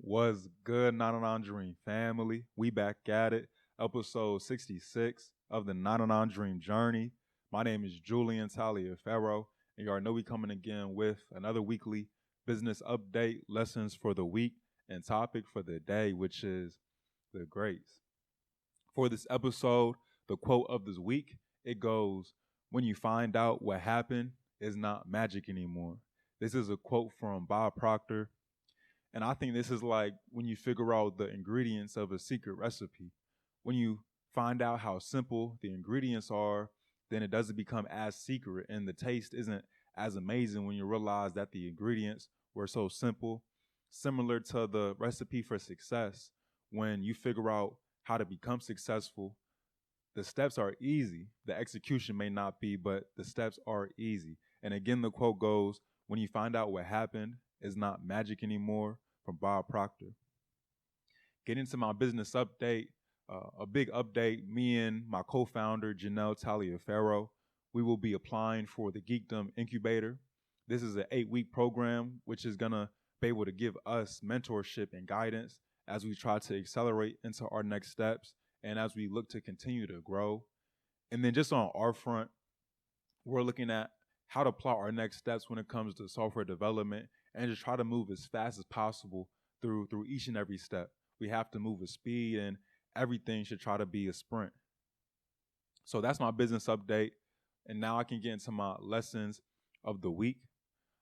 Was good, 99 Dream family? We back at it. Episode 66 of the 99 Dream Journey. My name is Julian Taliaferro, and you already know we coming again with another weekly business update, lessons for the week, and topic for the day, which is the grades. For this episode, the quote of this week, it goes, "When you find out what happened, it's not magic anymore." This is a quote from Bob Proctor, and I think this is like when you figure out the ingredients of a secret recipe. When you find out how simple the ingredients are, then it doesn't become as secret and the taste isn't as amazing when you realize that the ingredients were so simple. Similar to the recipe for success, when you figure out how to become successful, the steps are easy. The execution may not be, but the steps are easy. And again, the quote goes, "When you find out what happened, it's not magic anymore," from Bob Proctor. Getting to my business update, a big update. Me and my co-founder, Janelle Taliaferro, we will be applying for the Geekdom Incubator. This is an 8-week program, which is going to be able to give us mentorship and guidance as we try to accelerate into our next steps and as we look to continue to grow. And then just on our front, we're looking at how to plot our next steps when it comes to software development and just try to move as fast as possible through each and every step. We have to move with speed, and everything should try to be a sprint. So that's my business update. And now I can get into my lessons of the week.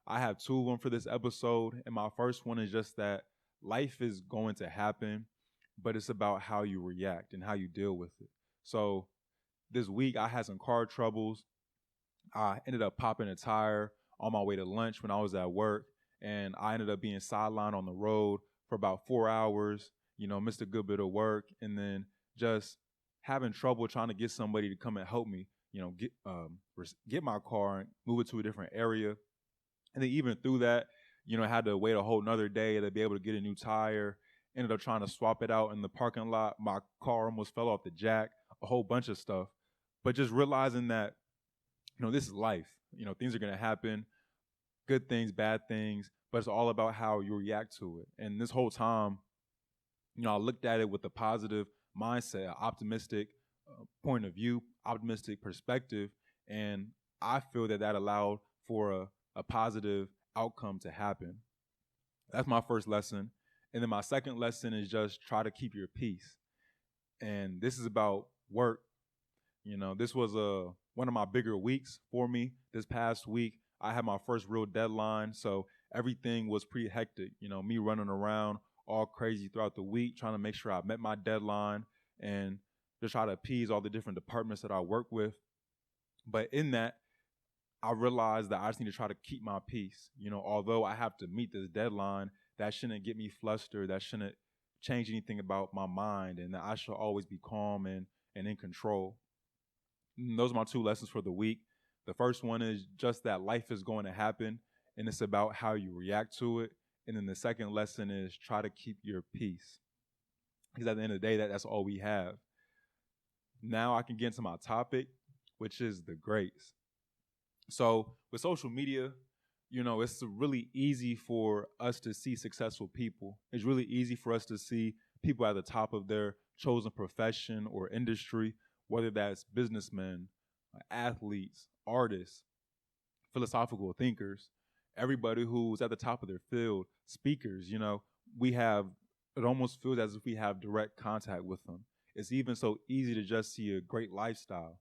I have two of them for this episode. And my first one is just that life is going to happen, but it's about how you react and how you deal with it. So this week I had some car troubles. I ended up popping a tire on my way to lunch when I was at work, and I ended up being sidelined on the road for about 4 hours, missed a good bit of work, and then just having trouble trying to get somebody to come and help me, get my car and move it to a different area. And then even through that, I had to wait a whole nother day to be able to get a new tire. Ended up trying to swap it out in the parking lot. My car almost fell off the jack, a whole bunch of stuff. But just realizing that, this is life. Things are going to happen, good things, bad things, but it's all about how you react to it. And this whole time, I looked at it with a positive mindset, an optimistic point of view, optimistic perspective, and I feel that allowed for a positive outcome to happen. That's my first lesson. And then my second lesson is just try to keep your peace. And this is about work. This was one of my bigger weeks for me. This past week, I had my first real deadline, so everything was pretty hectic. Me running around all crazy throughout the week, trying to make sure I met my deadline and just try to appease all the different departments that I work with. But in that, I realized that I just need to try to keep my peace. Although I have to meet this deadline, that shouldn't get me flustered. That shouldn't change anything about my mind, and that I should always be calm and in control. And those are my two lessons for the week. The first one is just that life is going to happen, and it's about how you react to it. And then the second lesson is try to keep your peace. Because at the end of the day, that's all we have. Now I can get into my topic, which is the grades. So with social media, it's really easy for us to see successful people. It's really easy for us to see people at the top of their chosen profession or industry, whether that's businessmen, athletes, artists, philosophical thinkers, everybody who's at the top of their field, speakers, it almost feels as if we have direct contact with them. It's even so easy to just see a great lifestyle.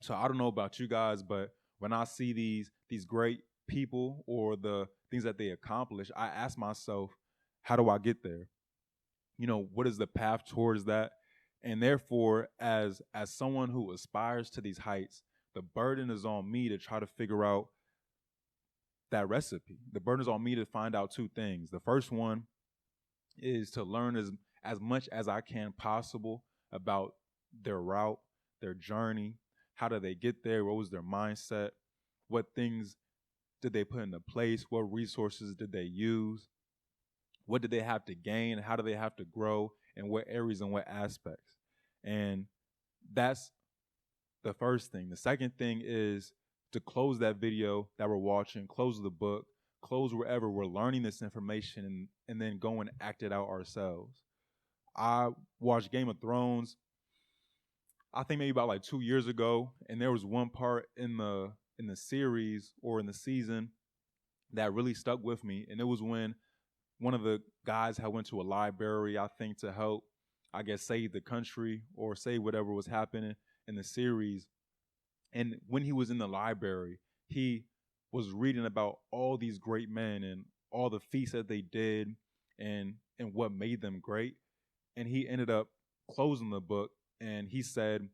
So I don't know about you guys, but when I see these great people or the things that they accomplish, I ask myself, how do I get there? What is the path towards that? And therefore, as someone who aspires to these heights, the burden is on me to try to figure out that recipe. The burden is on me to find out two things. The first one is to learn as much as I can possible about their route, their journey, how did they get there, what was their mindset, what things did they put into place, what resources did they use, what did they have to gain, how do they have to grow, and what areas and what aspects. And that's the first thing. The second thing is to close that video that we're watching, close the book, close wherever, we're learning this information and then go and act it out ourselves. I watched Game of Thrones, I think maybe about like 2 years ago, and there was one part in the series or in the season that really stuck with me, and it was when one of the guys had went to a library, I think, to help, I guess, save the country or save whatever was happening in the series. And when he was in the library, he was reading about all these great men and all the feats that they did and what made them great. And he ended up closing the book and he said,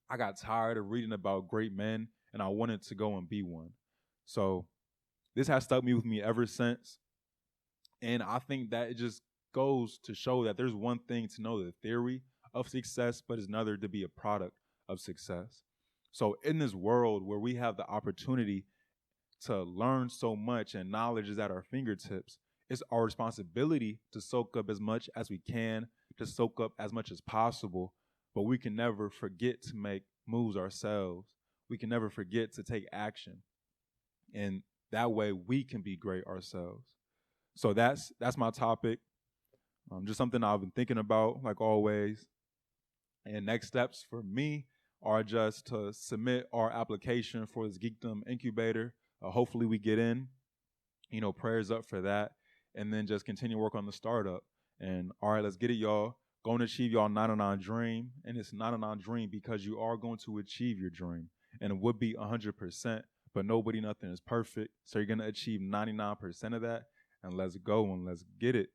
I got tired of reading about great men and I wanted to go and be one. So this has stuck with me ever since. And I think that it just goes to show that there's one thing to know the theory of success, but it's another to be a product of success. So in this world where we have the opportunity to learn so much and knowledge is at our fingertips, it's our responsibility to soak up as much as we can, to soak up as much as possible, but we can never forget to make moves ourselves. We can never forget to take action. And that way we can be great ourselves. So that's my topic. Just something I've been thinking about, like always. And next steps for me are just to submit our application for this Geekdom Incubator. Hopefully we get in. Prayers up for that. And then just continue work on the startup. And all right, let's get it, y'all. Going to achieve y'all 99 dream. And it's 99 dream because you are going to achieve your dream. And it would be 100%, but nothing is perfect. So you're going to achieve 99% of that. And let's go and let's get it.